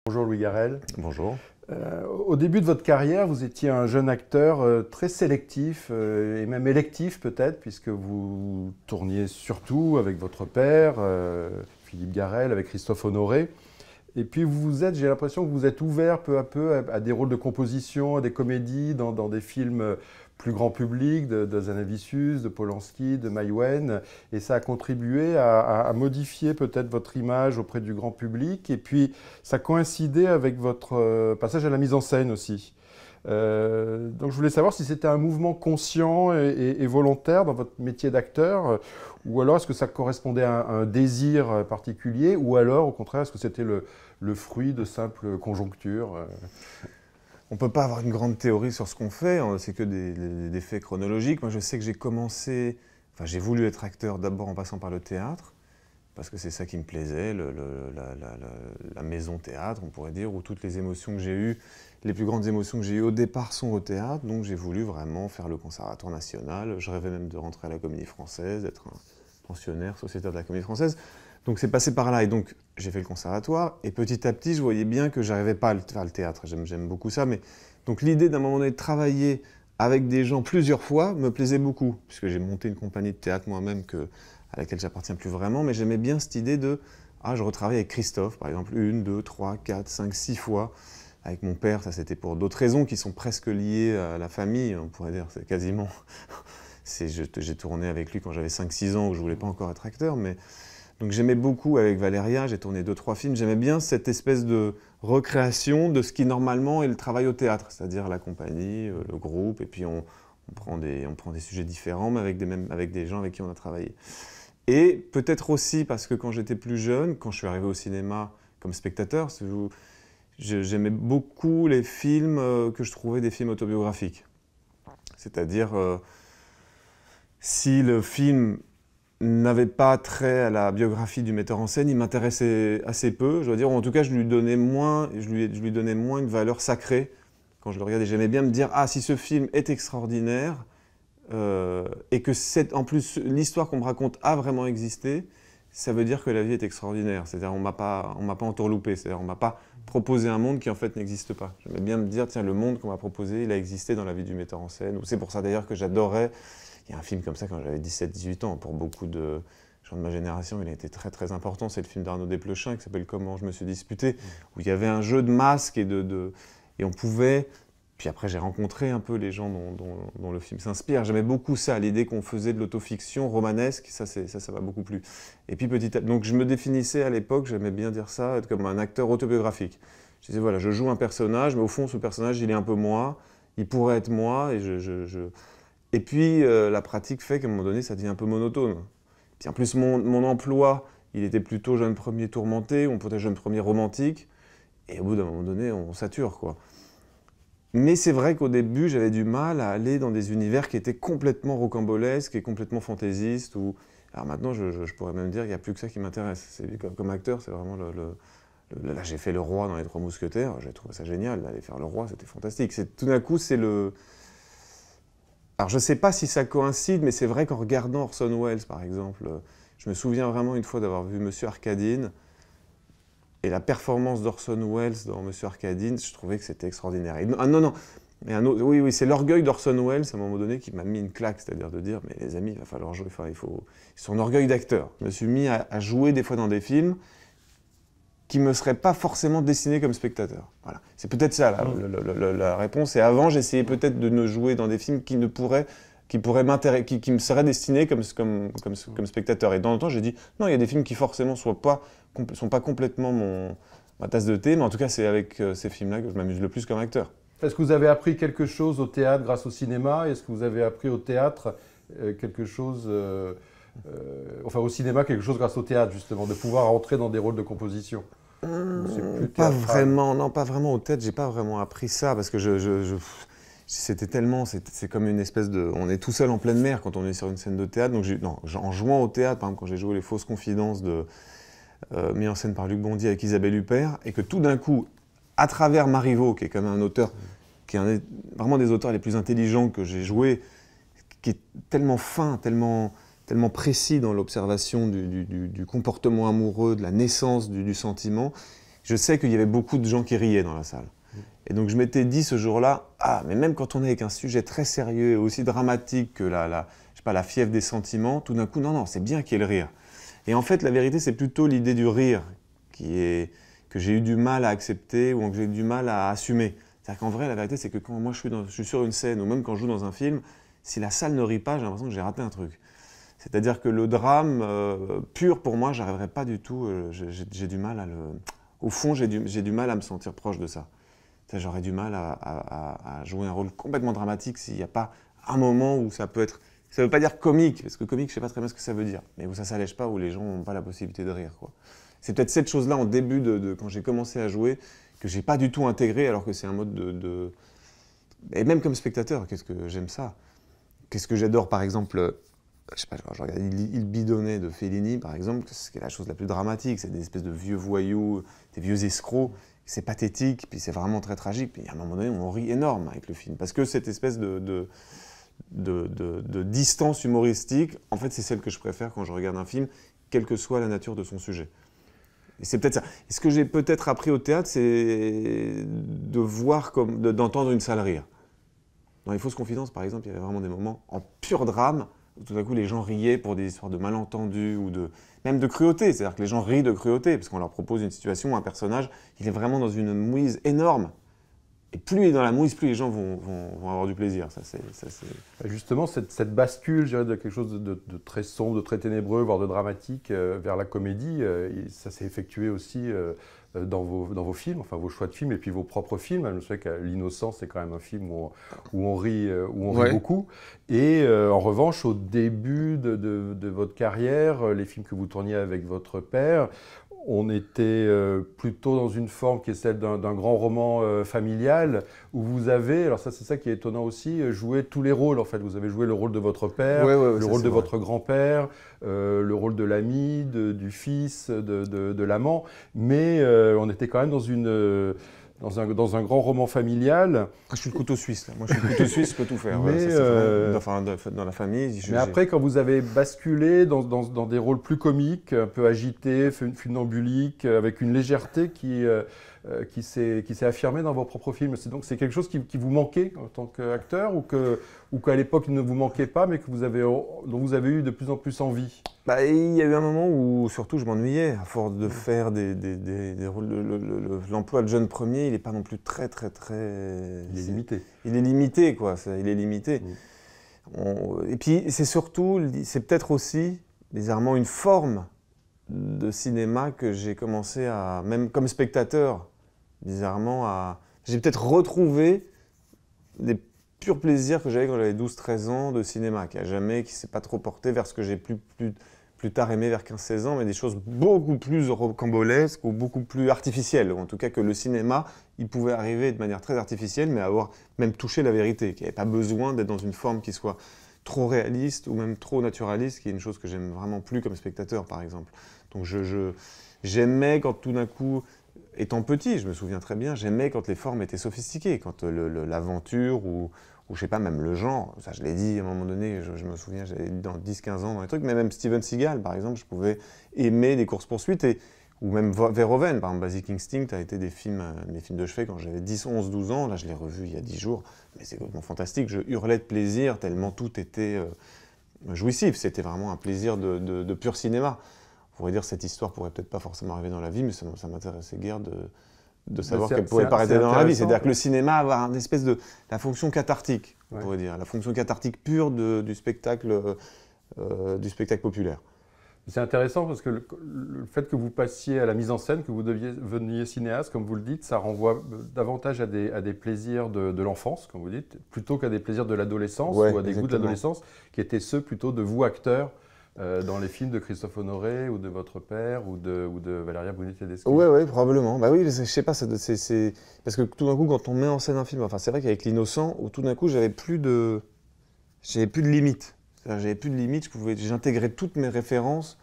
Bonjour Louis Garrel. Bonjour. Au début de votre carrière, vous étiez un jeune acteur très sélectif et même électif peut-être, puisque vous tourniez surtout avec votre père, Philippe Garrel, avec Christophe Honoré. Et puis j'ai l'impression que vous êtes ouvert peu à peu à des rôles de composition, à des comédies, dans des films plus grand public, de Zanavicius, de Polanski, de Maïwenn. Et ça a contribué à modifier peut-être votre image auprès du grand public. Et puis ça coïncidait avec votre passage à la mise en scène aussi. Donc je voulais savoir si c'était un mouvement conscient et volontaire dans votre métier d'acteur, ou alors est-ce que ça correspondait à un désir particulier, ou alors au contraire est-ce que c'était le fruit de simples conjonctures On ne peut pas avoir une grande théorie sur ce qu'on fait, c'est que des faits chronologiques. Moi je sais que j'ai voulu être acteur d'abord en passant par le théâtre, parce que c'est ça qui me plaisait, la maison théâtre, on pourrait dire, où toutes les émotions que j'ai eues, les plus grandes émotions que j'ai eues au départ sont au théâtre, donc j'ai voulu vraiment faire le Conservatoire national. Je rêvais même de rentrer à la Comédie Française, d'être un pensionnaire, sociétaire de la Comédie Française. Donc c'est passé par là, et donc j'ai fait le Conservatoire, et petit à petit je voyais bien que j'arrivais pas à faire le théâtre, j'aime beaucoup ça, mais donc l'idée d'un moment donné de travailler avec des gens plusieurs fois me plaisait beaucoup, puisque j'ai monté une compagnie de théâtre moi-même à laquelle j'appartiens plus vraiment, mais j'aimais bien cette idée de je retravaille avec Christophe, par exemple, 1, 2, 3, 4, 5, 6 fois. Avec mon père, ça c'était pour d'autres raisons qui sont presque liées à la famille, on pourrait dire, c'est quasiment... J'ai tourné avec lui quand j'avais 5-6 ans, où je voulais pas encore être acteur, mais... Donc j'aimais beaucoup avec Valéria, j'ai tourné 2-3 films, j'aimais bien cette espèce de recréation de ce qui normalement est le travail au théâtre, c'est-à-dire la compagnie, le groupe, et puis on prend des sujets différents, mais avec des gens avec qui on a travaillé. Et peut-être aussi parce que quand j'étais plus jeune, quand je suis arrivé au cinéma comme spectateur, j'aimais beaucoup les films que je trouvais des films autobiographiques. C'est-à-dire, si le film n'avait pas trait à la biographie du metteur en scène, il m'intéressait assez peu, je dois dire, ou en tout cas je lui donnais moins une valeur sacrée quand je le regardais. J'aimais bien me dire, si ce film est extraordinaire, et que en plus l'histoire qu'on me raconte a vraiment existé, ça veut dire que la vie est extraordinaire. C'est-à-dire on m'a pas entourloupé, c'est-à-dire on m'a pas proposé un monde qui en fait n'existe pas. J'aimais bien me dire, tiens, le monde qu'on m'a proposé, il a existé dans la vie du metteur en scène. C'est pour ça d'ailleurs que j'adorais. Il y a un film comme ça quand j'avais 17-18 ans, pour beaucoup de gens de ma génération, il a été très très important, c'est le film d'Arnaud Desplechin qui s'appelle Comment je me suis disputé, où il y avait un jeu de masques et on pouvait... Puis après j'ai rencontré un peu les gens dont le film s'inspire, j'aimais beaucoup ça, l'idée qu'on faisait de l'autofiction romanesque, ça m'a beaucoup plu. Et puis donc je me définissais à l'époque, j'aimais bien dire ça, être comme un acteur autobiographique. Je disais voilà, je joue un personnage, mais au fond ce personnage il est un peu moi, il pourrait être moi, et puis la pratique fait qu'à un moment donné, ça devient un peu monotone. Puis en plus, mon emploi, il était plutôt jeune premier tourmenté, on peut être jeune premier romantique, et au bout d'un moment donné, on sature, quoi. Mais c'est vrai qu'au début, j'avais du mal à aller dans des univers qui étaient complètement rocambolesques et complètement fantaisistes. Alors maintenant, je pourrais même dire qu'il n'y a plus que ça qui m'intéresse. Comme acteur, c'est vraiment là, j'ai fait le roi dans Les Trois Mousquetaires, j'ai trouvé ça génial, d'aller faire le roi, c'était fantastique. Tout d'un coup, c'est le... Alors je ne sais pas si ça coïncide, mais c'est vrai qu'en regardant Orson Welles, par exemple, je me souviens vraiment une fois d'avoir vu Monsieur Arkadine, et la performance d'Orson Welles dans Monsieur Arkadine, je trouvais que c'était extraordinaire. Non, oui, c'est l'orgueil d'Orson Welles, à un moment donné, qui m'a mis une claque, c'est-à-dire de dire, mais les amis, il va falloir jouer, son orgueil d'acteur. Je me suis mis à jouer des fois dans des films qui ne me seraient pas forcément destinés comme spectateur. Voilà. C'est peut-être ça la réponse. Et avant, j'essayais peut-être de ne jouer dans des films qui me seraient destinés comme spectateur. Et dans le temps, j'ai dit, non, il y a des films qui forcément sont pas complètement ma tasse de thé, mais en tout cas, c'est avec ces films-là que je m'amuse le plus comme acteur. Est-ce que vous avez appris quelque chose au théâtre grâce au cinéma? Est-ce que vous avez appris au théâtre quelque chose, au cinéma quelque chose grâce au théâtre, justement, de pouvoir entrer dans des rôles de composition? Pas vraiment, non, pas vraiment au théâtre, j'ai pas vraiment appris ça, parce que c'était tellement, c'est comme une espèce de... On est tout seul en pleine mer quand on est sur une scène de théâtre, donc en jouant au théâtre, par exemple, quand j'ai joué Les Fausses Confidences mis en scène par Luc Bondy avec Isabelle Huppert, et que tout d'un coup, à travers Marivaux, qui est quand même un auteur, qui est vraiment des auteurs les plus intelligents que j'ai joué, qui est tellement fin, tellement précis dans l'observation du comportement amoureux, de la naissance du sentiment, Je sais qu'il y avait beaucoup de gens qui riaient dans la salle. Et donc je m'étais dit ce jour-là, ah, mais même quand on est avec un sujet très sérieux et aussi dramatique que je sais pas, la fièvre des sentiments, tout d'un coup, non, c'est bien qu'il y ait le rire. Et en fait, la vérité, c'est plutôt l'idée du rire que j'ai eu du mal à accepter ou que j'ai eu du mal à assumer. C'est-à-dire qu'en vrai, la vérité, c'est que quand moi je suis sur une scène ou même quand je joue dans un film, si la salle ne rit pas, j'ai l'impression que j'ai raté un truc. C'est-à-dire que le drame pur, pour moi, j'arriverai pas du tout, j'ai du mal à le... Au fond, j'ai du mal à me sentir proche de ça. J'aurais du mal à jouer un rôle complètement dramatique s'il n'y a pas un moment où ça peut être... Ça ne veut pas dire comique, parce que comique, je ne sais pas très bien ce que ça veut dire, mais où ça ne s'allège pas, où les gens n'ont pas la possibilité de rire, quoi. C'est peut-être cette chose-là, en début quand j'ai commencé à jouer, que je n'ai pas du tout intégré, alors que c'est un mode Et même comme spectateur, qu'est-ce que j'aime ça. Qu'est-ce que j'adore, par exemple... Je sais pas, je regarde Il bidonnait de Fellini, par exemple, ce qui est la chose la plus dramatique. C'est des espèces de vieux voyous, des vieux escrocs. C'est pathétique, puis c'est vraiment très tragique. Puis à un moment donné, on rit énorme avec le film. Parce que cette espèce de distance humoristique, en fait, c'est celle que je préfère quand je regarde un film, quelle que soit la nature de son sujet. Et c'est peut-être ça. Et ce que j'ai peut-être appris au théâtre, c'est de voir, d'entendre une salle rire. Dans Les Fausses Confidences, par exemple, il y avait vraiment des moments en pur drame, où tout d'un coup les gens riaient pour des histoires de malentendus ou même de cruauté. C'est-à-dire que les gens rient de cruauté, parce qu'on leur propose une situation, un personnage, il est vraiment dans une mouise énorme. Et plus il est dans la mouise, plus les gens vont avoir du plaisir. Ça, c'est... Justement, cette bascule, je dirais, de quelque chose de très sombre, de très ténébreux, voire de dramatique, vers la comédie, ça s'est effectué aussi dans vos films, enfin vos choix de films et puis vos propres films. Je sais que L'Innocence, c'est quand même un film où on rit beaucoup. Et en revanche, au début de votre carrière, les films que vous tourniez avec votre père, on était plutôt dans une forme qui est celle d'un grand roman familial, où vous avez, alors ça c'est ça qui est étonnant aussi, joué tous les rôles en fait. Vous avez joué le rôle de votre père, le rôle de votre grand-père, le rôle de l'ami, du fils, de l'amant, mais on était quand même dans un grand roman familial. Je suis le couteau suisse, là. Moi, je suis le couteau suisse, je peux tout faire. Mais, enfin, dans la famille. Mais après, quand vous avez basculé dans des rôles plus comiques, un peu agités, funambuliques, avec une légèreté qui s'est affirmée dans vos propres films. Donc, c'est quelque chose qui vous manquait en tant qu'acteur ou qu'à l'époque, il ne vous manquait pas, mais dont vous avez eu de plus en plus envie? Il y a eu un moment où, surtout, je m'ennuyais. À force de faire des rôles, l'emploi de jeune premier, il n'est pas non plus très... Il est limité. Il est limité, quoi. Il est limité. Et puis, c'est peut-être aussi, bizarrement, une forme de cinéma que j'ai commencé à, même comme spectateur, bizarrement, j'ai peut-être retrouvé des purs plaisirs que j'avais quand j'avais 12-13 ans de cinéma, qui ne s'est pas trop porté vers ce que j'ai plus tard aimé vers 15-16 ans, mais des choses beaucoup plus rocambolesques ou beaucoup plus artificielles. Ou en tout cas que le cinéma, il pouvait arriver de manière très artificielle, mais avoir même touché la vérité, qu'il n'y avait pas besoin d'être dans une forme qui soit trop réaliste ou même trop naturaliste, qui est une chose que j'aime vraiment plus comme spectateur, par exemple. Donc j'aimais quand tout d'un coup, étant petit, je me souviens très bien, j'aimais quand les formes étaient sophistiquées, quand l'aventure ou je sais pas, même le genre, ça je l'ai dit à un moment donné, je me souviens, j'avais dit dans 10-15 ans dans les trucs, mais même Steven Seagal, par exemple, je pouvais aimer des courses-poursuites, ou même Verhoeven, par exemple, Basic Instinct a été mes films de chevet quand j'avais 10, 11, 12 ans, là je l'ai revu il y a 10 jours, mais c'est complètement fantastique, je hurlais de plaisir tellement tout était jouissif, c'était vraiment un plaisir de pur cinéma. On pourrait dire que cette histoire pourrait peut-être pas forcément arriver dans la vie, mais ça m'intéressait guère de savoir qu'elle pouvait pas arrêter dans la vie. C'est-à-dire que le cinéma avoir une espèce la fonction cathartique, on pourrait dire, la fonction cathartique pure du spectacle populaire. C'est intéressant parce que le fait que vous passiez à la mise en scène, que vous deveniez cinéaste, comme vous le dites, ça renvoie davantage à des plaisirs de l'enfance, comme vous dites, plutôt qu'à des plaisirs de l'adolescence ou à des goûts de l'adolescence, qui étaient ceux plutôt de vous, acteurs, dans les films de Christophe Honoré ou de votre père ou de Valeria Bruni-Tedeschi. Oui, probablement. Oui, je sais pas, parce que tout d'un coup, quand on met en scène un film, enfin c'est vrai qu'avec L'Innocent, où tout d'un coup, j'avais plus de limites. J'avais plus de limites, j'intégrais toutes mes références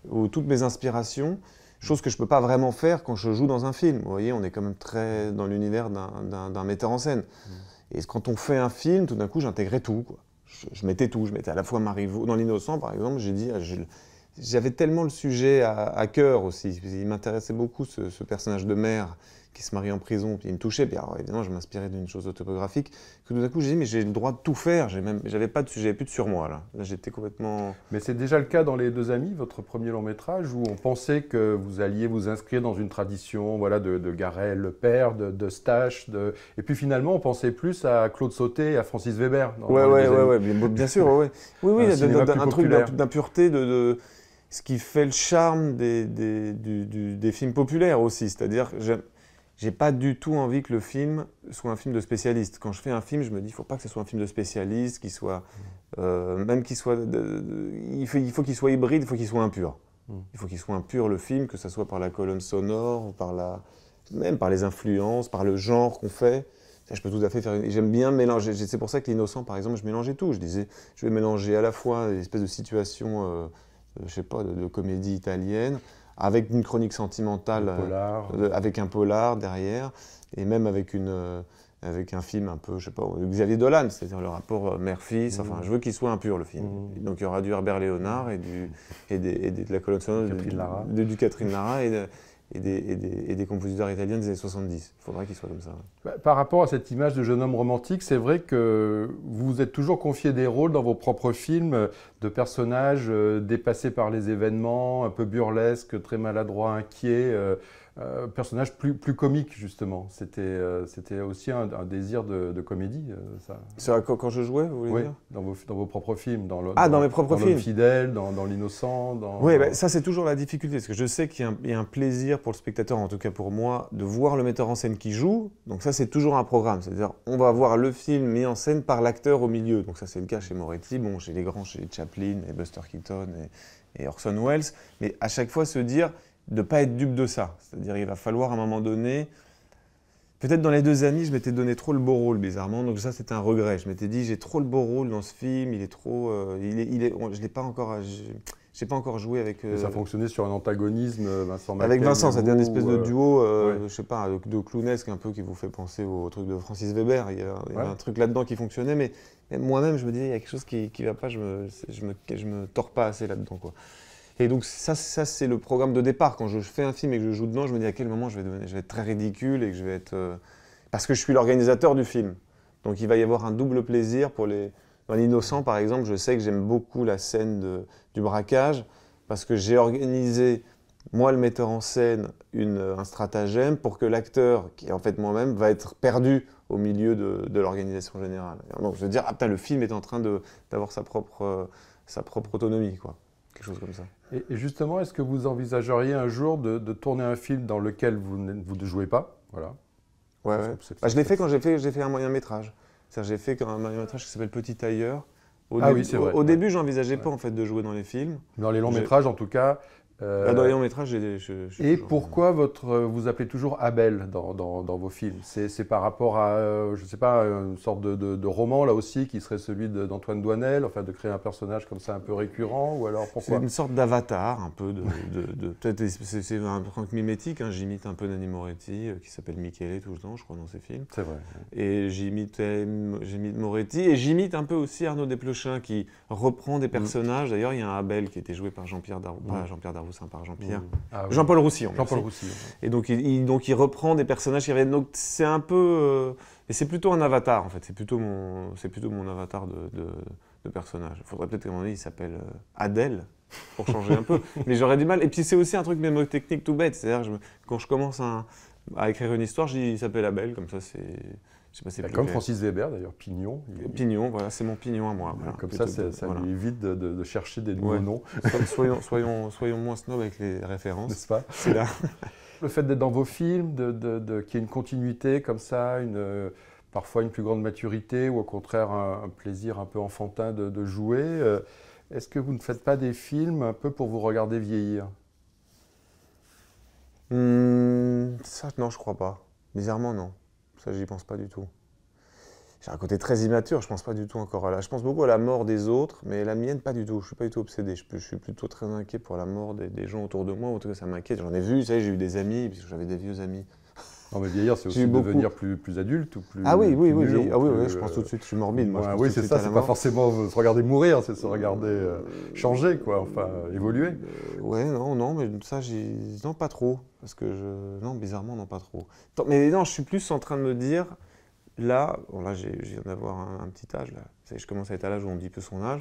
ou toutes mes inspirations, chose que je peux pas vraiment faire quand je joue dans un film. Vous voyez, on est quand même très dans l'univers d'un metteur en scène. Et quand on fait un film, tout d'un coup, j'intégrais tout, quoi. Je mettais tout, je mettais à la fois Marivaux. Dans L'Innocent, par exemple, j'ai dit, j'avais tellement le sujet à cœur aussi. Il m'intéressait beaucoup ce personnage de mère qui se marie en prison, puis il me touchait. Puis alors, évidemment, je m'inspirais d'une chose autobiographique. Que tout d'un coup, j'ai dit, mais j'ai le droit de tout faire. J'avais plus de surmoi là. Là, j'étais complètement. Mais c'est déjà le cas dans Les Deux Amis, votre premier long métrage, où on pensait que vous alliez vous inscrire dans une tradition, voilà, de Garel, le père, de Stache, et puis finalement, on pensait plus à Claude Sautet et à Francis Weber. Ouais, bien sûr, ouais. Oui, un truc populaire. d'impureté, ce qui fait le charme des films populaires aussi. C'est-à-dire, j'ai pas du tout envie que le film soit un film de spécialiste. Quand je fais un film, je me dis, il faut pas que ce soit un film de spécialiste, même qu'il soit, il faut qu'il soit hybride, il faut qu'il soit impur. Il faut qu'il soit impur le film, que ce soit par la colonne sonore, ou même par les influences, par le genre qu'on fait. Ça, je peux tout à fait faire. J'aime bien mélanger. C'est pour ça que L'Innocent, par exemple, je mélangeais tout. Je disais, je vais mélanger à la fois des espèces de situations, je sais pas, de comédie italienne, avec une chronique sentimentale, avec un polar derrière, et même avec un film un peu, je sais pas, Xavier Dolan, c'est-à-dire le rapport mère-fils. Enfin, je veux qu'il soit impur le film. Donc il y aura du Herbert Léonard et de la colonne sonore du Catherine Lara et des compositeurs italiens des années 70. Il faudrait qu'il soit comme ça. Par rapport à cette image de jeune homme romantique, c'est vrai que vous vous êtes toujours confié des rôles dans vos propres films de personnages dépassés par les événements, un peu burlesques, très maladroits, inquiets, personnages plus comiques justement. C'était aussi un désir de comédie, ça. C'est quand je jouais, vous voulez dire ? Dans vos propres films. Dans mes propres films. L'Homme fidèle, dans L'Innocent. Oui, ça c'est toujours la difficulté, parce que je sais qu'il y a un plaisir pour le spectateur, en tout cas pour moi, de voir le metteur en scène qui joue. Donc ça c'est toujours un programme, c'est-à-dire on va voir le film mis en scène par l'acteur au milieu. Donc ça c'est le cas chez Moretti, chez les grands, chez Chaplin et Buster Keaton et Orson Welles, mais à chaque fois se dire de ne pas être dupe de ça. C'est-à-dire il va falloir à un moment donné, peut-être dans Les Deux Amis, je m'étais donné trop le beau rôle bizarrement, donc ça c'était un regret. Je m'étais dit j'ai trop le beau rôle dans ce film, il est trop, je l'ai pas encore, j'ai pas encore joué avec. Ça fonctionnait sur un antagonisme, Vincent Macay. Avec Vincent, c'était un espèce de duo, je sais pas, de clownesque un peu qui vous fait penser au truc de Francis Weber. Il y a un truc là-dedans qui fonctionnait, mais moi-même je me disais il y a quelque chose qui va pas, je me tords pas assez là-dedans quoi. Et donc ça c'est le programme de départ. Quand je fais un film et que je joue dedans, je me dis à quel moment je vais être très ridicule et que je vais être... parce que je suis l'organisateur du film. Donc il va y avoir un double plaisir Dans L'Innocent, par exemple, je sais que j'aime beaucoup la scène du braquage parce que j'ai organisé, moi le metteur en scène, un stratagème pour que l'acteur, qui est en fait moi-même, va être perdu au milieu de l'organisation générale. Donc je veux dire, le film est en train d'avoir sa propre autonomie, quoi. Quelque chose comme ça. Et justement, est-ce que vous envisageriez un jour de tourner un film dans lequel vous ne jouez pas, voilà. Ouais. Je l'ai fait quand j'ai fait un moyen métrage. J'ai fait un moyen métrage qui s'appelle Petit Tailleur. Oui, c'est vrai. Au début, j'envisageais pas en fait de jouer dans les films. Dans les longs métrages, en tout cas. Dans les longs métrages, Et pourquoi vous appelez toujours Abel dans vos films? C'est par rapport à, je sais pas, une sorte de roman là aussi qui serait celui d'Antoine Doinel, enfin de créer un personnage comme ça un peu récurrent, ou alors pourquoi? C'est une sorte d'avatar, un peu peut-être c'est un truc mimétique. J'imite un peu Nanni Moretti qui s'appelle Michele tout le temps, je crois dans ses films. C'est vrai. Et j'imite Moretti et j'imite un peu aussi Arnaud Desplechin qui reprend des personnages. D'ailleurs, il y a un Abel qui était joué par Jean-Pierre par Jean-Pierre. Jean-Paul Roussillon. Jean-Paul Roussillon. Et donc il reprend des personnages qui reviennent. Donc c'est un peu... et c'est plutôt un avatar en fait. C'est plutôt mon avatar de personnage. Il faudrait peut-être qu'à un moment donné il s'appelle Adèle pour changer un peu. Mais j'aurais du mal. Et puis c'est aussi un truc mémotechnique tout bête. C'est-à-dire quand je commence à écrire une histoire, je dis il s'appelle Abel. Comme ça c'est... Je sais pas, c'est comme Francis Weber d'ailleurs, Pignon. Pignon, voilà, c'est mon Pignon à moi. Voilà. Comme ça lui évite de chercher des nouveaux noms. Soyons moins snob avec les références. N'est-ce pas? C'est là. Le fait d'être dans vos films, qu'il y ait une continuité comme ça, parfois une plus grande maturité ou au contraire un plaisir un peu enfantin de jouer, est-ce que vous ne faites pas des films un peu pour vous regarder vieillir? Ça, non, je crois pas. Bizarrement, non. Ça, j'y pense pas du tout. J'ai un côté très immature, je pense pas du tout encore à là. Je pense beaucoup à la mort des autres, mais la mienne, pas du tout. Je suis pas du tout obsédé. Je suis plutôt très inquiet pour la mort des gens autour de moi. En tout cas, ça m'inquiète. J'en ai vu, j'ai eu des amis, puisque j'avais des vieux amis Non, mais vieillir, c'est J'ai eu aussi beaucoup- devenir plus adulte ou plus. Ah oui, oui, plus oui, mûr, ah oui, plus, oui, je pense tout de suite, je suis morbide. Moi, je pense oui, tout de c'est suite ça, à la c'est pas mort. forcément se regarder mourir, c'est se regarder changer, quoi, enfin, évoluer. Ouais, non, non, mais ça, non, pas trop. Parce que non, bizarrement, non, pas trop. Mais non, je suis plus en train de me dire, là, bon, là, je viens d'avoir un petit âge, là. Ça y est, je commence à être à l'âge où on dit peu son âge.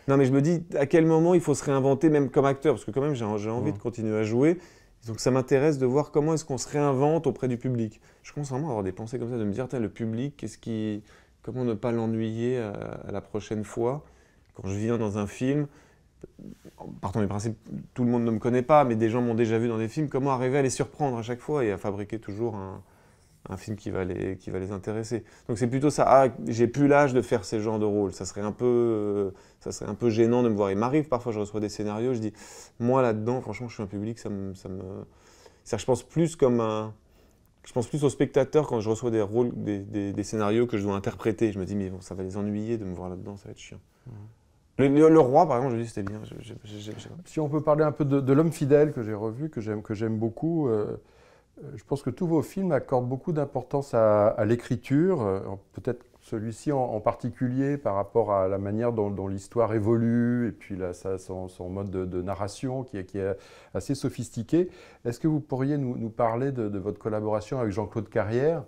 Non, mais je me dis, à quel moment il faut se réinventer, même comme acteur, parce que quand même, j'ai envie de continuer à jouer. Donc ça m'intéresse de voir comment est-ce qu'on se réinvente auprès du public. Je commence vraiment à avoir des pensées comme ça, de me dire, le public, comment ne pas l'ennuyer à la prochaine fois, quand je viens dans un film. En partant du principe, tout le monde ne me connaît pas, mais des gens m'ont déjà vu dans des films, comment arriver à les surprendre à chaque fois et à fabriquer toujours un film qui va les intéresser. Donc c'est plutôt ça. Ah, j'ai plus l'âge de faire ces genres de rôles. Ça serait un peu gênant de me voir. Il m'arrive parfois, je reçois des scénarios, je dis, moi là-dedans, franchement, je suis un public, c'est-à-dire, je pense plus aux spectateurs quand je reçois des rôles, des scénarios que je dois interpréter. Je me dis, mais bon, ça va les ennuyer de me voir là-dedans, ça va être chiant. Le roi, par exemple, je dis, c'était bien. Si on peut parler un peu de L'Homme fidèle que j'ai revu, que j'aime beaucoup, je pense que tous vos films accordent beaucoup d'importance à l'écriture, peut-être celui-ci en particulier par rapport à la manière dont l'histoire évolue et puis là, son mode de narration qui est assez sophistiqué. Est-ce que vous pourriez nous parler de votre collaboration avec Jean-Claude Carrière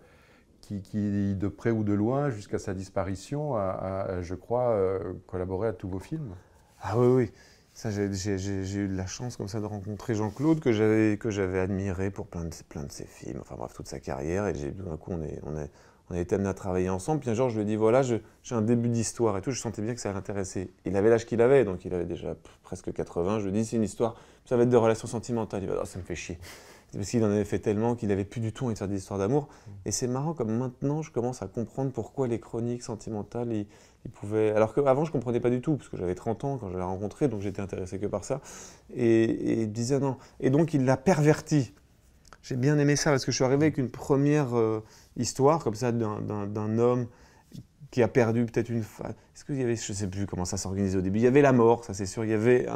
qui, de près ou de loin, jusqu'à sa disparition, je crois, collaboré à tous vos films? Ah oui, oui. Ça, j'ai eu de la chance comme ça de rencontrer Jean-Claude que j'avais admiré pour plein de ses films, enfin bref, toute sa carrière. Et d'un coup, on a été amenés à travailler ensemble. Puis un jour, je lui ai dit, voilà, j'ai un début d'histoire et tout. Je sentais bien que ça l'intéresser. Il avait l'âge qu'il avait, donc il avait déjà presque 80. Je lui ai dit, c'est une histoire, ça va être de relations sentimentales. Il va dire, oh, ça me fait chier. Parce qu'il en avait fait tellement qu'il n'avait plus du tout envie de faire des histoires d'amour. Et c'est marrant comme maintenant, je commence à comprendre pourquoi les chroniques sentimentales, ils pouvaient... Alors qu'avant, je ne comprenais pas du tout, parce que j'avais 30 ans quand je l'ai rencontré, donc j'étais intéressé que par ça. Et il disait non. Et donc, il l'a perverti. J'ai bien aimé ça, parce que je suis arrivé avec une première histoire, comme ça, d'un homme qui a perdu peut-être une femme. Est-ce qu'il y avait... Je ne sais plus comment ça s'organisait au début. Il y avait la mort, ça c'est sûr. Il y avait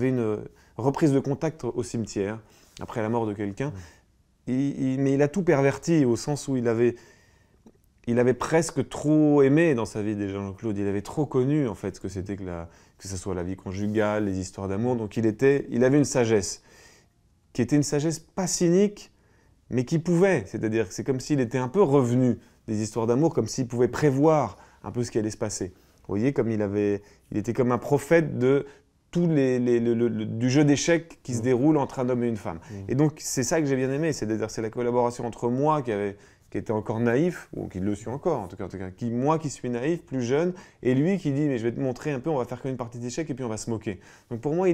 une reprise de contact au cimetière, après la mort de quelqu'un. Mais il a tout perverti, au sens où il avait presque trop aimé dans sa vie déjà, Jean-Claude. Il avait trop connu, en fait, ce que c'était que ce soit la vie conjugale, les histoires d'amour. Donc il avait une sagesse, qui était une sagesse pas cynique, mais qui pouvait. C'est-à-dire que c'est comme s'il était un peu revenu des histoires d'amour, comme s'il pouvait prévoir un peu ce qui allait se passer. Vous voyez, comme il était comme un prophète de du jeu d'échecs qui se déroule entre un homme et une femme. Et donc, c'est ça que j'ai bien aimé, c'est la collaboration entre moi qui était encore naïf, ou qui le suis encore en tout cas, moi qui suis naïf, plus jeune, et lui qui dit, mais je vais te montrer un peu, on va faire qu'une partie d'échecs et puis on va se moquer. Donc pour moi,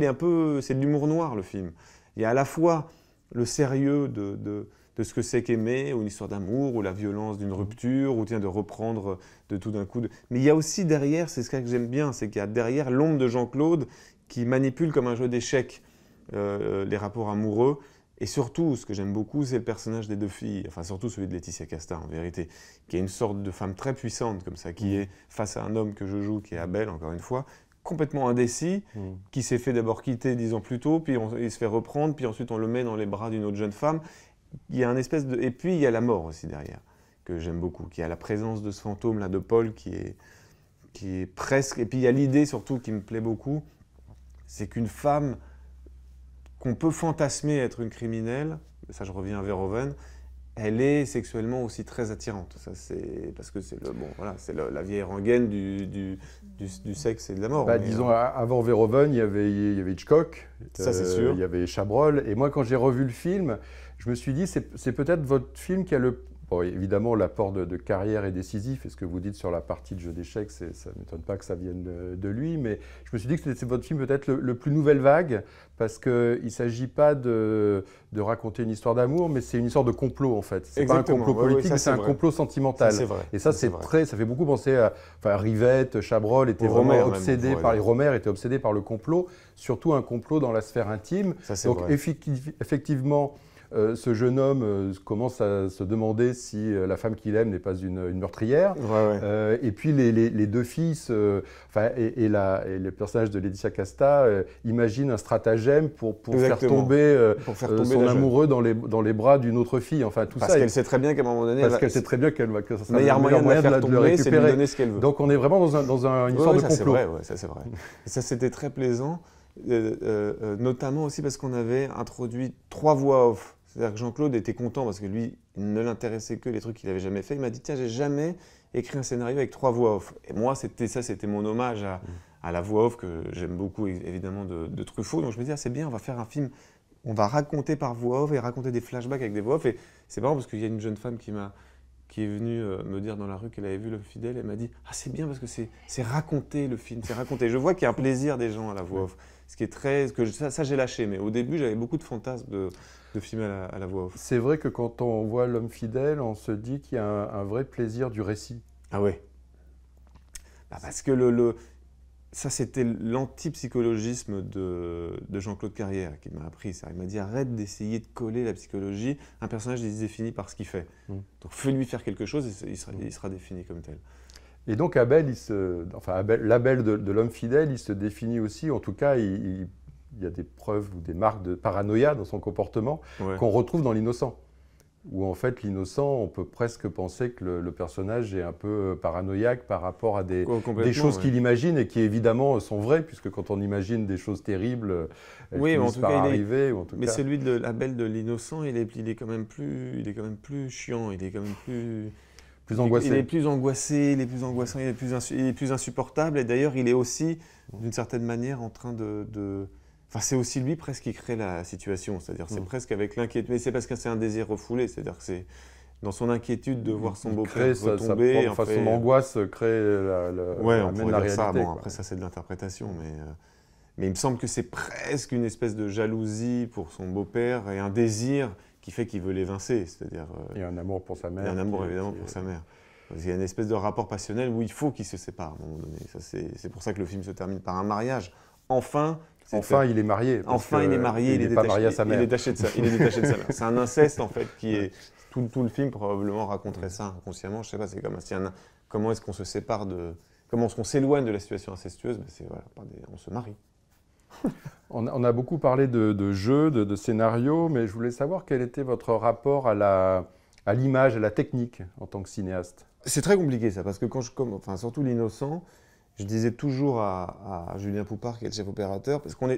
c'est de l'humour noir le film. Il y a à la fois le sérieux de ce que c'est qu'aimer, ou une histoire d'amour, ou la violence d'une rupture, ou de reprendre de tout d'un coup. Mais il y a aussi derrière, c'est ce que j'aime bien, c'est qu'il y a derrière l'ombre de Jean-Claude qui manipule comme un jeu d'échecs les rapports amoureux. Et surtout, ce que j'aime beaucoup, c'est le personnage des deux filles, enfin surtout celui de Laetitia Casta en vérité, qui est une sorte de femme très puissante comme ça, qui est face à un homme que je joue, qui est Abel, encore une fois, complètement indécis, qui s'est fait d'abord quitter 10 ans plus tôt, puis il se fait reprendre, puis ensuite on le met dans les bras d'une autre jeune femme. Il y a un espèce de... Et puis il y a la mort aussi derrière, que j'aime beaucoup, qui a la présence de ce fantôme-là de Paul qui est presque... Et puis il y a l'idée surtout qui me plaît beaucoup, c'est qu'une femme qu'on peut fantasmer être une criminelle, ça je reviens à Verhoeven, elle est sexuellement aussi très attirante. Ça, parce que c'est la vieille rengaine du sexe et de la mort. Disons, avant Verhoeven, il y avait Hitchcock, ça c'est sûr. Il y avait Chabrol. Et moi, quand j'ai revu le film, je me suis dit, c'est peut-être votre film qui a le... Bon, évidemment, l'apport de Carrière est décisif, et ce que vous dites sur la partie de jeu d'échecs, ça ne m'étonne pas que ça vienne de lui, mais je me suis dit que c'est votre film peut-être le plus nouvelle vague, parce qu'il ne s'agit pas de raconter une histoire d'amour, mais c'est une histoire de complot, en fait. Ce n'est pas un complot politique, mais c'est un complot sentimental. Ça, vrai. Et ça fait beaucoup penser à... Enfin, Rivette, Chabrol étaient vraiment obsédés par... Les Romer étaient obsédés par le complot, surtout un complot dans la sphère intime. Ça, donc, effectivement... ce jeune homme commence à se demander si la femme qu'il aime n'est pas une meurtrière. Et puis les deux filles, et le personnage de Laetitia Casta imagine un stratagème pour faire tomber, son amoureux dans les bras d'une autre fille. Enfin, tout parce qu'elle sait très bien qu'à un moment donné... Parce qu'elle sait très bien que ça sera le meilleur moyen de la faire tomber, c'est de lui donner ce qu'elle veut. Donc on est vraiment dans une histoire de complot. Ça c'est vrai. Et ça c'était très plaisant, notamment aussi parce qu'on avait introduit 3 voix off. C'est-à-dire que Jean-Claude était content parce que lui, il ne l'intéressait que les trucs qu'il n'avait jamais fait. Il m'a dit, tiens, j'ai jamais écrit un scénario avec 3 voix off. Et moi, c'était mon hommage à la voix off que j'aime beaucoup, évidemment, de Truffaut. Donc je me dis, c'est bien, on va faire un film, on va raconter par voix off et raconter des flashbacks avec des voix off. Et c'est marrant parce qu'il y a une jeune femme qui est venue me dire dans la rue qu'elle avait vu L'Homme fidèle. Elle m'a dit, c'est bien parce que c'est raconter le film, c'est raconter. Je vois qu'il y a un plaisir des gens à la voix off. Ce qui est ça j'ai lâché, mais au début j'avais beaucoup de fantasmes de filmer à la voix off. C'est vrai que quand on voit L'Homme fidèle, on se dit qu'il y a un vrai plaisir du récit. Ah ouais. Parce que ça c'était l'antipsychologisme de Jean-Claude Carrière qui m'a appris ça. Il m'a dit arrête d'essayer de coller la psychologie. Un personnage il se définit par ce qu'il fait. Donc fais-lui faire quelque chose et il sera défini comme tel. Et donc Abel, l'Abel de L'Homme fidèle, il se définit aussi, en tout cas, il y a des preuves ou des marques de paranoïa dans son comportement qu'on retrouve dans L'Innocent. Où en fait, L'Innocent, on peut presque penser que le personnage est un peu paranoïaque par rapport à des choses qu'il imagine et qui évidemment sont vraies, puisque quand on imagine des choses terribles, elles finissent par arriver. Mais celui de l'Abel de L'Innocent, il est quand même plus chiant, il est quand même plus angoissé. Il est plus angoissé, il est plus angoissant, il est plus insupportable. Et d'ailleurs, il est aussi, d'une certaine manière, en train Enfin, c'est aussi lui presque qui crée la situation. C'est-à-dire, c'est presque avec l'inquiétude. Mais c'est parce que c'est un désir refoulé. C'est-à-dire que c'est dans son inquiétude de voir son beau-père retomber. Son angoisse crée amène la réalité. Ça. Bon, après, ça, c'est de l'interprétation. Mais il me semble que c'est presque une espèce de jalousie pour son beau-père et un désir qui fait qu'il veut l'évincer, c'est-à-dire... et un amour pour sa mère. Et un amour, évidemment, pour sa mère. Il y a une espèce de rapport passionnel où il faut qu'ils se séparent, à un moment donné. C'est pour ça que le film se termine par un mariage. Enfin, il est marié. Enfin, il est marié, il est pas marié à sa mère. Il est détaché de sa mère. C'est un inceste, en fait, qui est... Tout le film, probablement, raconterait ça inconsciemment. Je sais pas, c'est comme comment est-ce qu'on se sépare de... Comment est-ce qu'on s'éloigne de la situation incestueuse? On se marie. On a beaucoup parlé de jeux, de scénarios, mais je voulais savoir quel était votre rapport à l'image, à la technique en tant que cinéaste. C'est très compliqué ça, parce que surtout L'Innocent, je disais toujours à Julien Poupart, qui est le chef opérateur, parce qu'on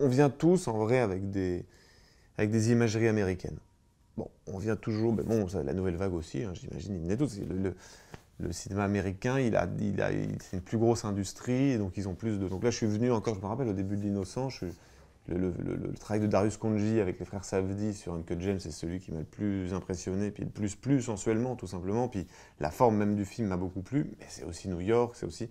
vient tous en vrai avec des imageries américaines. Bon, on vient toujours, la nouvelle vague aussi, j'imagine, ils venaient tous. Le cinéma américain, c'est une plus grosse industrie, donc ils ont plus de... Donc là, je suis venu encore, je me rappelle, au début de L'Innocent, le travail de Darius Khondji avec les frères Safdie sur Uncut James, c'est celui qui m'a le plus impressionné, puis le plus plu sensuellement, tout simplement, puis la forme même du film m'a beaucoup plu, mais c'est aussi New York, c'est aussi...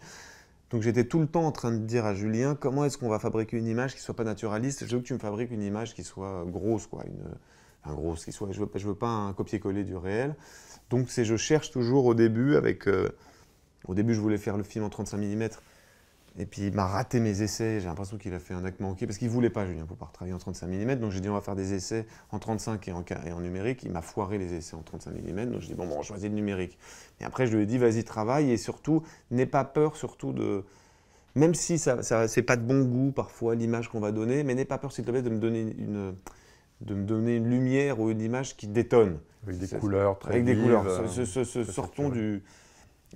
Donc j'étais tout le temps en train de dire à Julien, comment est-ce qu'on va fabriquer une image qui ne soit pas naturaliste? Je veux que tu me fabriques une image qui soit grosse, quoi, je veux pas un copier-coller du réel. Donc je cherche toujours au début au début, je voulais faire le film en 35 mm. Et puis, il m'a raté mes essais. J'ai l'impression qu'il a fait un acte manqué. Parce qu'il ne voulait pas, Julien Poupart, travailler en 35 mm. Donc, j'ai dit, on va faire des essais en 35 et en numérique. Il m'a foiré les essais en 35 mm. Donc, j'ai dit, on choisit le numérique. Et après, je lui ai dit, vas-y, travaille. Et surtout, n'aie pas peur, de... Même si c'est pas de bon goût, parfois, l'image qu'on va donner, mais n'aie pas peur, s'il te plaît, de me donner une lumière ou une image qui détonne. Avec des couleurs très vives. Avec des couleurs. Sortons du...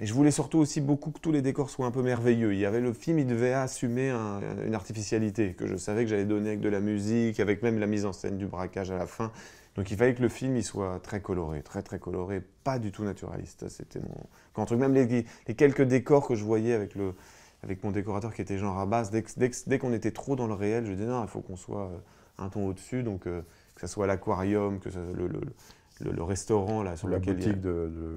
Et je voulais surtout aussi beaucoup que tous les décors soient un peu merveilleux. Le film, il devait assumer une artificialité que je savais que j'allais donner avec de la musique, avec même la mise en scène du braquage à la fin. Donc il fallait que le film il soit très coloré, très très coloré, pas du tout naturaliste. C'était mon truc. Même les quelques décors que je voyais avec mon décorateur qui était Jean Rabas, dès qu'on était trop dans le réel, je disais non, il faut qu'on soit un ton au-dessus, donc que ça soit l'aquarium, que ça le restaurant là sur lequel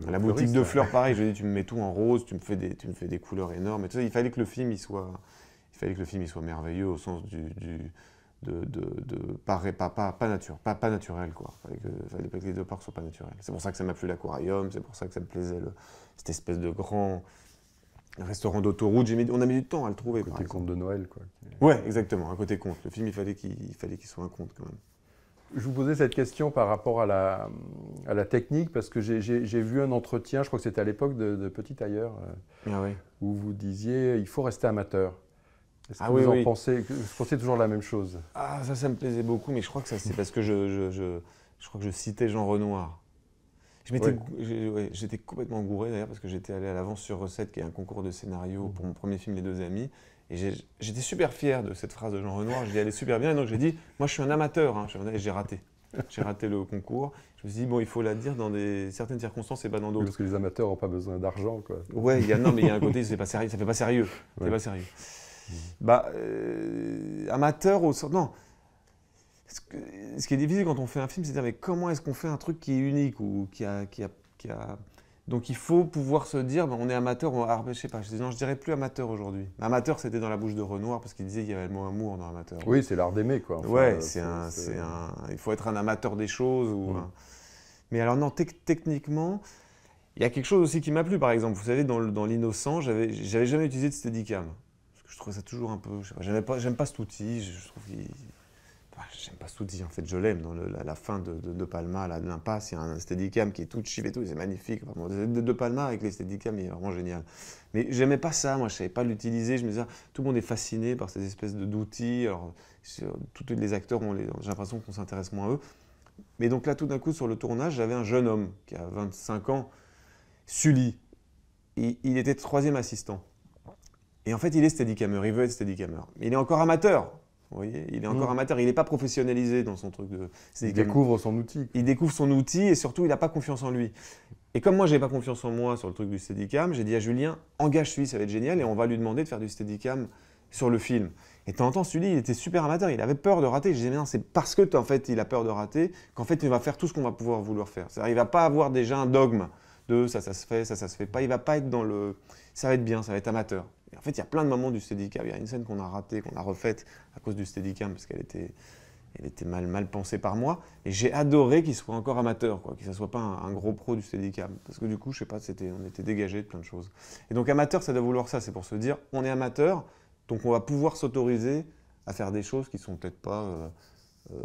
la boutique de fleurs, pareil. Je dis tu me mets tout en rose, tu me fais des couleurs énormes. Et tout ça, il fallait que le film il soit merveilleux au sens pas naturel quoi. Fallait pas que les deux parts soient pas naturels. C'est pour ça que ça m'a plu l'aquarium, c'est pour ça que ça me plaisait cette espèce de grand restaurant d'autoroute. On a mis du temps à le trouver. Côté conte de Noël quoi. Ouais, exactement, un côté conte. Le film il fallait qu'il soit un conte quand même. je vous posais cette question par rapport à la technique, parce que j'ai vu un entretien, je crois que c'était à l'époque de Petit Tailleur, Ah oui. où vous disiez il faut rester amateur. Est-ce que Ah oui, vous en oui. pensez toujours la même chose? Ah, ça me plaisait beaucoup, mais je crois que ça, c'est parce que je crois que je citais Jean Renoir. Oui. Ouais, j'étais complètement gouré d'ailleurs parce que j'étais allé à l'Avance sur Recette, qui est un concours de scénario pour mon premier film Les Deux Amis. Et j'étais super fier de cette phrase de Jean Renoir, j'y allais super bien. Et donc j'ai dit, moi je suis un amateur, hein. Et j'ai raté. J'ai raté le concours. Je me suis dit, bon, il faut la dire dans certaines circonstances et pas dans Oui, d'autres. parce que les amateurs n'ont pas besoin d'argent, quoi. Ouais, non, mais il y a un côté, c'est pas sérieux, ça fait pas sérieux. Ouais. C'est pas sérieux. Bah, amateur au sens. Non. Ce qui est difficile quand on fait un film, c'est de dire mais comment est-ce qu'on fait un truc qui est unique ou qui a. Donc il faut pouvoir se dire, ben, on est amateur, je sais pas, non, je dirais plus amateur aujourd'hui. Amateur, c'était dans la bouche de Renoir parce qu'il disait qu'il y avait le mot amour dans amateur. Oui, c'est l'art d'aimer, quoi. Enfin, Ouais, il faut être un amateur des choses. Mais alors non, techniquement, il y a quelque chose aussi qui m'a plu, par exemple. Vous savez, dans l'Innocent, j'avais jamais utilisé de Steadicam. Parce que je trouvais ça toujours un peu. Je sais pas, j'aime pas cet outil. Je trouve qu'il. Enfin, j'aime pas cet outil, en fait, je l'aime. Dans la fin de Palma, là, de l'impasse, il y a un Steadicam qui est tout cheap et tout, c'est magnifique. Enfin, de Palma avec les Steadicam, il est vraiment génial. Mais j'aimais pas ça, moi, je savais pas l'utiliser. Je me disais, tout le monde est fasciné par ces espèces d'outils. Alors, tous les acteurs, j'ai l'impression qu'on s'intéresse moins à eux. Mais donc là, tout d'un coup, sur le tournage, j'avais un jeune homme qui a 25 ans, Sully. Il était troisième assistant. Et en fait, il est steadicammer, il veut être steadicammer. Mais il est encore amateur. Vous voyez, il est encore amateur, il n'est pas professionnalisé dans son truc de steadicammer. Il découvre son outil. Il découvre son outil et surtout, il n'a pas confiance en lui. Et comme moi, je n'avais pas confiance en moi sur le truc du steadicam, j'ai dit à Julien, engage Sully, ça va être génial, et on va lui demander de faire du steadicam sur le film. Et de temps en temps, Sully, il était super amateur, il avait peur de rater. Je disais, mais non, c'est parce que en fait, il a peur de rater qu'en fait, il va faire tout ce qu'on va pouvoir vouloir faire. C'est-à-dire, il ne va pas avoir déjà un dogme de ça se fait, ça se fait pas. Il ne va pas être dans le ça va être bien, ça va être amateur. Et en fait, il y a plein de moments du steadicam. Il y a une scène qu'on a ratée, qu'on a refaite à cause du steadicam parce qu'elle était mal pensée par moi. Et j'ai adoré qu'il soit encore amateur, quoi, qu'il ne soit pas un gros pro du steadicam. Parce que du coup, je sais pas, on était dégagé de plein de choses. Et donc amateur, ça doit vouloir ça. C'est pour se dire, on est amateur. Donc on va pouvoir s'autoriser à faire des choses qui ne sont peut-être pas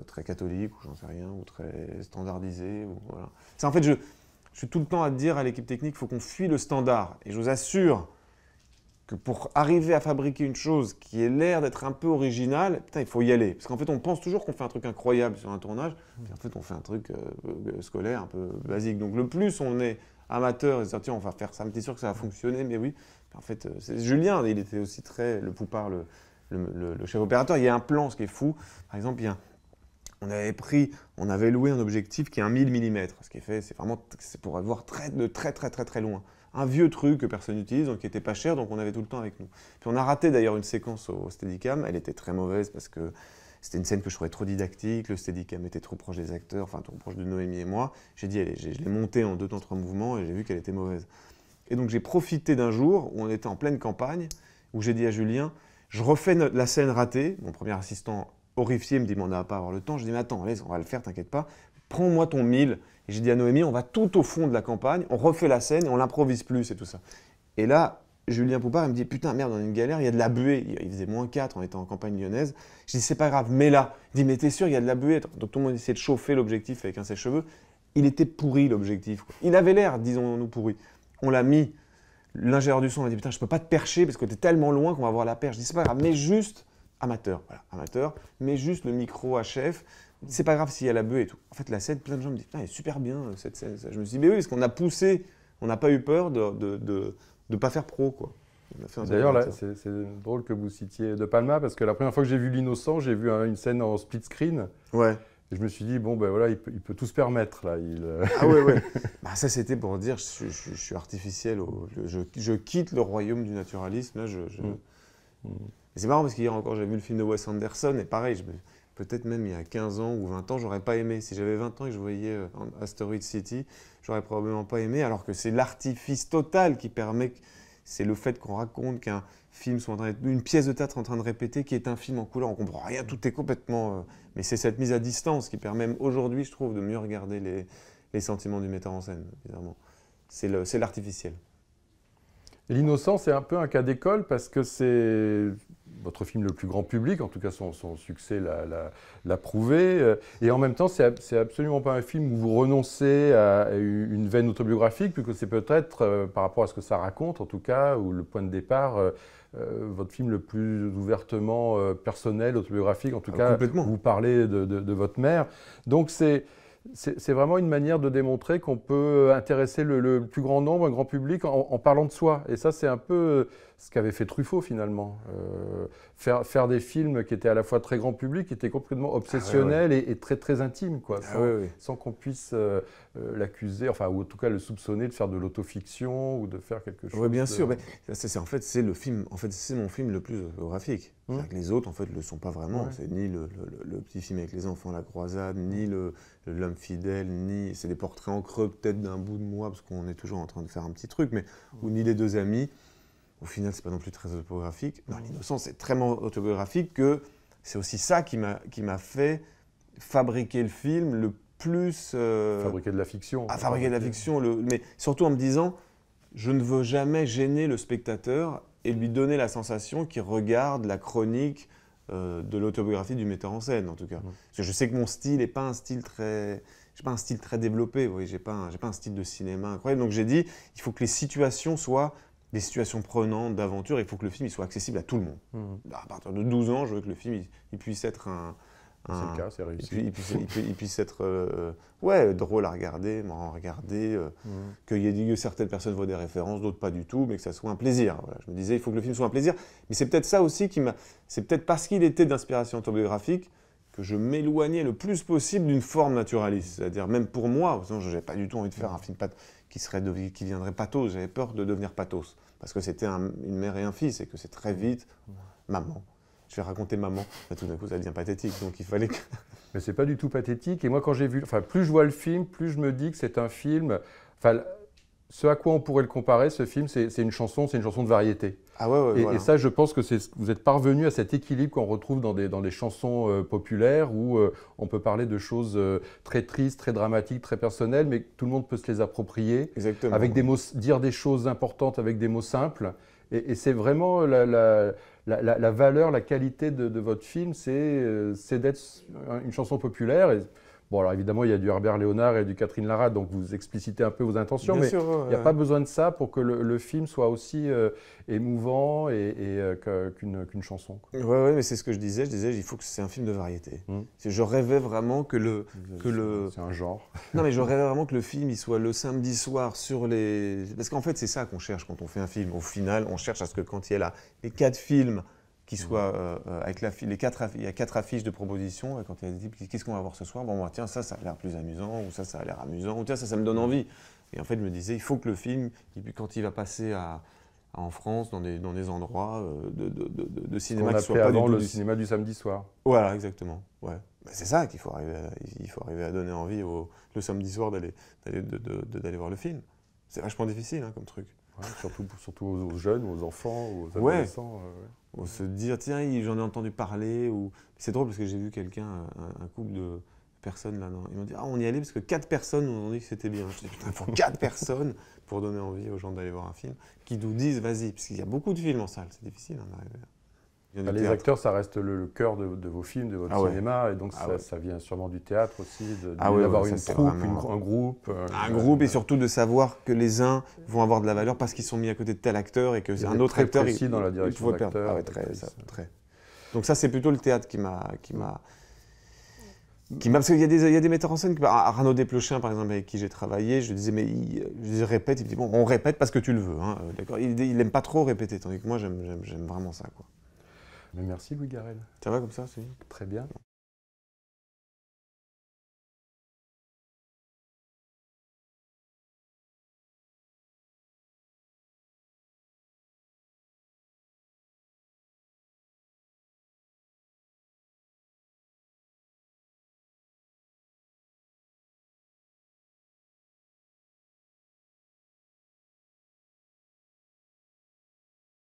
très catholiques, ou j'en sais rien, ou très standardisées. Voilà. En fait, je suis tout le temps à dire à l'équipe technique, il faut qu'on fuit le standard. Et je vous assure que pour arriver à fabriquer une chose qui ait l'air d'être un peu originale, putain, il faut y aller. Parce qu'en fait, on pense toujours qu'on fait un truc incroyable sur un tournage, puis en fait, on fait un truc scolaire, un peu basique. Donc le plus on est amateur et se dire, tiens, on va faire ça, mais t'es sûr que ça va fonctionner, mais oui. En fait, Julien, il était aussi très le poupard, le chef opérateur. Il y a un plan, ce qui est fou. Par exemple, on avait loué un objectif qui est un 1000 mm. Ce qui est fait, c'est pour voir de très loin. Un vieux truc que personne n'utilise, donc qui n'était pas cher, donc on avait tout le temps avec nous. Puis on a raté d'ailleurs une séquence au Steadicam. Elle était très mauvaise parce que c'était une scène que je trouvais trop didactique. Le Steadicam était trop proche des acteurs, enfin trop proche de Noémie et moi. J'ai dit, allez, je l'ai montée en 2 temps 3 mouvements et j'ai vu qu'elle était mauvaise. Et donc j'ai profité d'un jour où on était en pleine campagne, où j'ai dit à Julien, je refais la scène ratée. Mon premier assistant horrifié me dit, mais on n'a pas à avoir le temps. Je dis, mais attends, allez, on va le faire, t'inquiète pas. Prends-moi ton 1000. Et j'ai dit à Noémie, on va tout au fond de la campagne, on refait la scène et on l'improvise plus et tout ça. Et là, Julien Poupard, il me dit, putain, merde, on est une galère, il y a de la buée. Il faisait -4, on était en campagne lyonnaise. Je dis, c'est pas grave, mets-la. Il dit, mais t'es sûr, il y a de la buée. Donc tout le monde essayait de chauffer l'objectif avec un sèche-cheveux. Il était pourri, l'objectif. Il avait l'air, disons-nous, pourri. On l'a mis. L'ingénieur du son m'a dit, putain, je peux pas te percher parce que t'es tellement loin qu'on va voir la perche. Je dis, c'est pas grave, mais juste amateur, voilà, amateur, mais juste le micro HF. C'est pas grave s'il y a la buée et tout. En fait, la scène, plein de gens me disent, putain, elle est super bien cette scène. Je me suis dit, mais oui, parce qu'on a poussé, on n'a pas eu peur de pas faire pro, quoi. D'ailleurs, là, c'est drôle que vous citiez De Palma, parce que la première fois que j'ai vu L'Innocent, j'ai vu une scène en split screen. Ouais. Et je me suis dit, bon, ben voilà, il peut tout se permettre, là. Ah ouais. Bah, ça, c'était pour dire, je suis artificiel, je quitte le royaume du naturalisme, là, C'est marrant, parce qu'hier encore, j'ai vu le film de Wes Anderson, et pareil, peut-être même il y a 15 ans ou 20 ans, j'aurais pas aimé. Si j'avais 20 ans et que je voyais Asteroid City, j'aurais probablement pas aimé, alors que c'est l'artifice total qui permet, c'est le fait qu'on raconte qu'un film soit une pièce de théâtre en train de répéter, qui est un film en couleur, on comprend rien, tout est complètement... mais c'est cette mise à distance qui permet aujourd'hui, je trouve, de mieux regarder les sentiments du metteur en scène, évidemment. C'est l'artificiel. Et L'Innocent, c'est un peu un cas d'école parce que c'est votre film le plus grand public, en tout cas son succès l'a prouvé. Et en même temps, c'est absolument pas un film où vous renoncez à une veine autobiographique, puisque c'est peut-être, par rapport à ce que ça raconte, en tout cas, ou le point de départ, votre film le plus ouvertement personnel, autobiographique. En tout cas, vous parlez de votre mère. Donc c'est vraiment une manière de démontrer qu'on peut intéresser le plus grand nombre, un grand public, en parlant de soi. Et ça, c'est un peu ce qu'avait fait Truffaut, finalement. Faire des films qui étaient à la fois très grand public, qui étaient complètement obsessionnels et très, très intimes, quoi, sans qu'on puisse l'accuser, enfin, ou en tout cas le soupçonner de faire de l'autofiction ou de faire quelque chose. Oui, bien sûr. Mais en fait, c'est le film. En fait, c'est mon film le plus autobiographique. Les autres, en fait, le sont pas vraiment. Ouais. C'est ni le petit film avec les enfants, La Croisade, ni L'homme fidèle, ni c'est des portraits en creux peut-être d'un bout de moi parce qu'on est toujours en train de faire un petit truc, mais ou ni Les deux amis. Au final, c'est pas non plus très autobiographique. Non, L'Innocent, c'est très autobiographique que c'est aussi ça qui m'a fait fabriquer le film le plus. Fabriquer de la fiction. Fabriquer de la fiction, mais surtout en me disant, je ne veux jamais gêner le spectateur et lui donner la sensation qu'il regarde la chronique de l'autobiographie du metteur en scène, en tout cas. Parce que je sais que mon style n'est pas un style très... J'ai pas un style très développé, vous voyez, j'ai pas un style de cinéma incroyable. Donc j'ai dit, il faut que les situations soient des situations prenantes, d'aventure, il faut que le film il soit accessible à tout le monde. À partir de 12 ans, je veux que le film il puisse être c'est le cas, c'est réussi. Il puisse être drôle à regarder, marrant à regarder, que certaines personnes voient des références, d'autres pas du tout, mais que ça soit un plaisir. Voilà, je me disais, il faut que le film soit un plaisir. Mais c'est peut-être ça aussi c'est peut-être parce qu'il était d'inspiration autobiographique que je m'éloignais le plus possible d'une forme naturaliste. C'est-à-dire, même pour moi, sinon je n'avais pas du tout envie de faire un film qui viendrait pathos. J'avais peur de devenir pathos. Parce que c'était une mère et un fils, et que c'est très vite, maman. Je vais raconter maman, et tout d'un coup ça devient pathétique, donc il fallait que... Mais c'est pas du tout pathétique, et moi quand j'ai vu, plus je vois le film, plus je me dis que c'est un film, ce à quoi on pourrait le comparer, ce film, c'est une chanson de variété. Voilà. Et ça, je pense que vous êtes parvenu à cet équilibre qu'on retrouve dans des chansons populaires, où on peut parler de choses très tristes, très dramatiques, très personnelles, mais tout le monde peut se les approprier, avec des mots, dire des choses importantes avec des mots simples. Et c'est vraiment la valeur, la qualité de votre film, c'est d'être une chanson populaire. Bon, alors évidemment, il y a du Herbert Léonard et du Catherine Lara, donc vous explicitez un peu vos intentions, mais il n'y a pas besoin de ça pour que le film soit aussi émouvant qu'une chanson. Oui, mais c'est ce que je disais, il faut que c'est un film de variété. Je rêvais vraiment que C'est un genre. Non, mais je rêvais vraiment que le film il soit le samedi soir sur les... Parce qu'en fait, c'est ça qu'on cherche quand on fait un film. Au final, on cherche à ce que quand il y a les 4 films qui soient avec il y a 4 affiches de propositions, et quand il y a des types, qu'est-ce qu'on va voir ce soir? Bon, tiens, ça a l'air plus amusant, ou ça a l'air amusant, ou tiens, ça me donne envie. Et en fait, je me disais, il faut que le film, quand il va passer en France, dans des endroits de cinéma qui soient pas avant le cinéma du samedi soir. Voilà, exactement. Ouais. Ben, c'est ça qu'il faut arriver à donner envie le samedi soir d'aller voir le film. C'est vachement difficile comme truc. Ouais, surtout aux jeunes, aux enfants, aux adolescents. Ou se dire, tiens, j'en ai entendu parler. C'est drôle parce que j'ai vu quelqu'un, un couple de personnes là, ils m'ont dit, on y allait parce que 4 personnes nous ont dit que c'était bien. Je dis, putain, il faut 4 personnes pour donner envie aux gens d'aller voir un film, qui nous disent, vas-y, parce qu'il y a beaucoup de films en salle, c'est difficile d'arriver. Les acteurs, ça reste le cœur de vos films, de votre cinéma, et donc ça vient sûrement du théâtre aussi, d'avoir une troupe, un groupe. Un groupe, et surtout de savoir que les uns vont avoir de la valeur parce qu'ils sont mis à côté de tel acteur, et que un autre acteur... précis dans la direction d'acteur. Très. Donc ça, c'est plutôt le théâtre qui m'a... Parce qu'il y a des metteurs en scène, Arnaud Desplechin par exemple, avec qui j'ai travaillé, je lui disais, mais je répète, il me dit, bon, on répète parce que tu le veux, d'accord. Il n'aime pas trop répéter, tandis que moi, j'aime vraiment ça, quoi. Mais merci Louis Garrel. Ça va comme ça, c'est très bien.